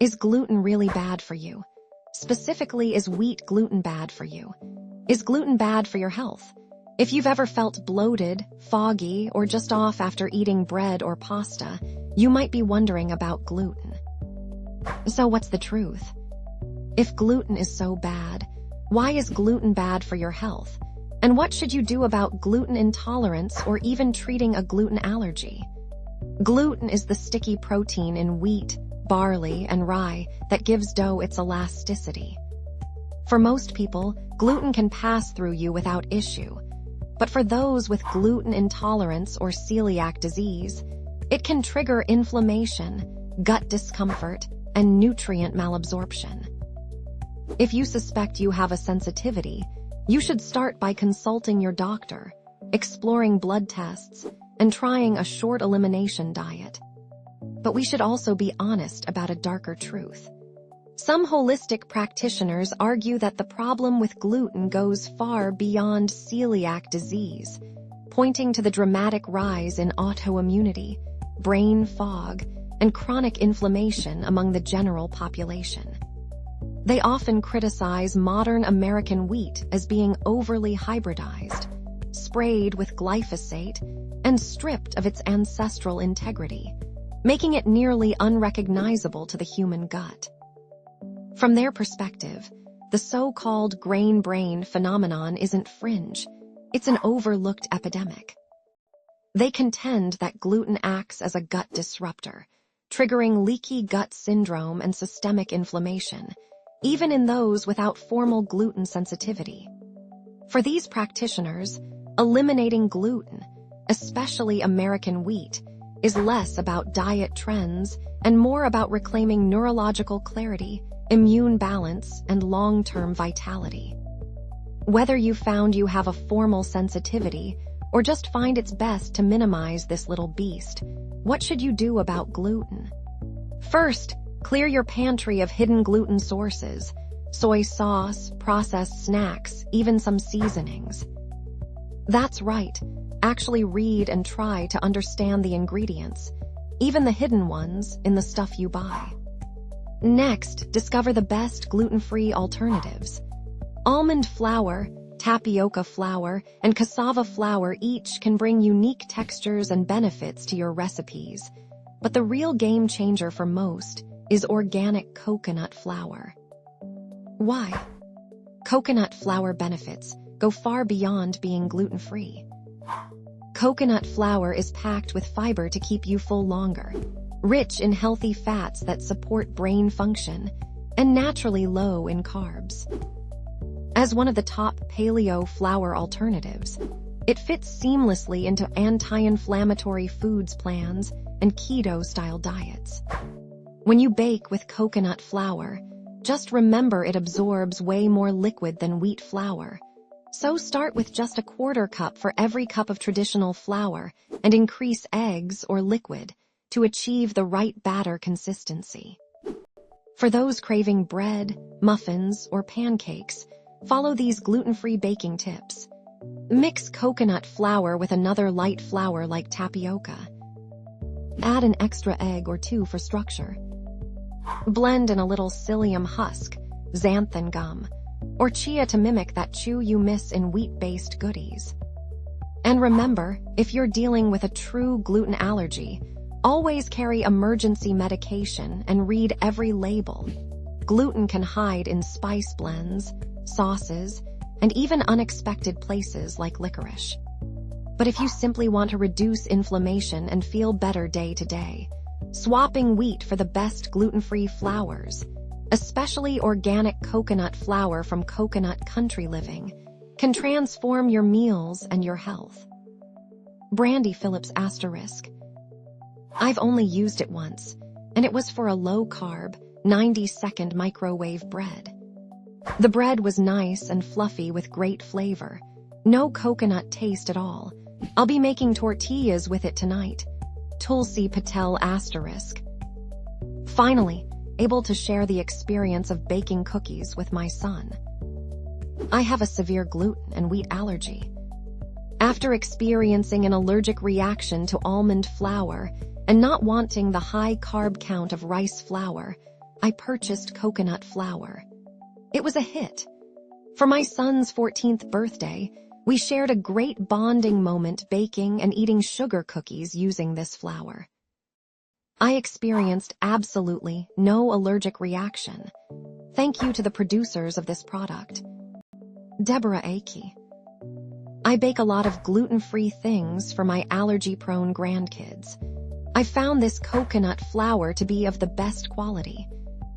Is gluten really bad for you? Specifically, is wheat gluten bad for you? Is gluten bad for your health? If you've ever felt bloated, foggy, or just off after eating bread or pasta, you might be wondering about gluten. So what's the truth? If gluten is so bad, why is gluten bad for your health? And what should you do about gluten intolerance or even treating a gluten allergy? Gluten is the sticky protein in wheat, barley, and rye that gives dough its elasticity. For most people, gluten can pass through you without issue. But for those with gluten intolerance or celiac disease, it can trigger inflammation, gut discomfort, and nutrient malabsorption. If you suspect you have a sensitivity, you should start by consulting your doctor, exploring blood tests, and trying a short elimination diet. But we should also be honest about a darker truth. Some holistic practitioners argue that the problem with gluten goes far beyond celiac disease, pointing to the dramatic rise in autoimmunity, brain fog, and chronic inflammation among the general population. They often criticize modern American wheat as being overly hybridized, sprayed with glyphosate, and stripped of its ancestral integrity, making it nearly unrecognizable to the human gut. From their perspective, the so-called grain brain phenomenon isn't fringe, it's an overlooked epidemic. They contend that gluten acts as a gut disruptor, triggering leaky gut syndrome and systemic inflammation, even in those without formal gluten sensitivity. For these practitioners, eliminating gluten, especially American wheat, is less about diet trends and more about reclaiming neurological clarity, immune balance, and long-term vitality. Whether you found you have a formal sensitivity or just find it's best to minimize this little beast, what should you do about gluten? First, clear your pantry of hidden gluten sources, soy sauce, processed snacks, even some seasonings. That's right. Actually read and try to understand the ingredients, even the hidden ones, in the stuff you buy. Next, discover the best gluten-free alternatives. Almond flour, tapioca flour, and cassava flour each can bring unique textures and benefits to your recipes. But the real game changer for most is organic coconut flour. Why? Coconut flour benefits go far beyond being gluten-free. Coconut flour is packed with fiber to keep you full longer, rich in healthy fats that support brain function, and naturally low in carbs. As one of the top paleo flour alternatives, it fits seamlessly into anti-inflammatory foods plans and keto-style diets. When you bake with coconut flour, just remember it absorbs way more liquid than wheat flour. So start with just a quarter cup for every cup of traditional flour and increase eggs or liquid to achieve the right batter consistency. For those craving bread, muffins, or pancakes, follow these gluten-free baking tips. Mix coconut flour with another light flour like tapioca. Add an extra egg or two for structure. Blend in a little psyllium husk, xanthan gum, or chia to mimic that chew you miss in wheat-based goodies. And remember, if you're dealing with a true gluten allergy, always carry emergency medication and read every label. Gluten can hide in spice blends, sauces, and even unexpected places like licorice. But if you simply want to reduce inflammation and feel better day to day, swapping wheat for the best gluten-free flours, especially organic coconut flour from Coconut Country Living, can transform your meals and your health. Brandy Phillips *. I've only used it once, and it was for a low-carb, 90-second microwave bread. The bread was nice and fluffy with great flavor. No coconut taste at all. I'll be making tortillas with it tonight. Tulsi Patel *. Finally, able to share the experience of baking cookies with my son. I have a severe gluten and wheat allergy. After experiencing an allergic reaction to almond flour and not wanting the high carb count of rice flour, I purchased coconut flour. It was a hit. For my son's 14th birthday, we shared a great bonding moment baking and eating sugar cookies using this flour. I experienced absolutely no allergic reaction. Thank you to the producers of this product. Deborah Aki. I bake a lot of gluten-free things for my allergy-prone grandkids. I found this coconut flour to be of the best quality.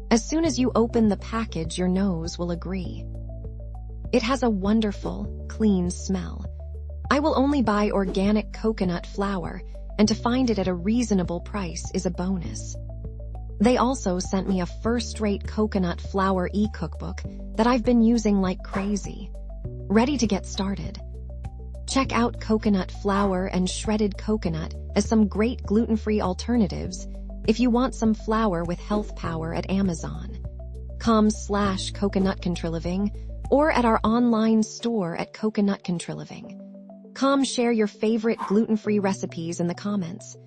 As soon as you open the package, your nose will agree. It has a wonderful, clean smell. I will only buy organic coconut flour, and to find it at a reasonable price is a bonus. They also sent me a first-rate coconut flour e-cookbook that I've been using like crazy. Ready to get started. Check out coconut flour and shredded coconut as some great gluten-free alternatives if you want some flour with health power at Amazon.com/coconutcontroliving or at our online store at coconutcontroliving. Share your favorite gluten-free recipes in the comments.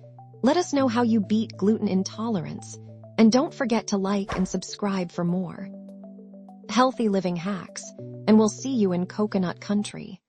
Let us know how you beat gluten intolerance, and don't forget to like and subscribe for more healthy living hacks, and we'll see you in coconut country.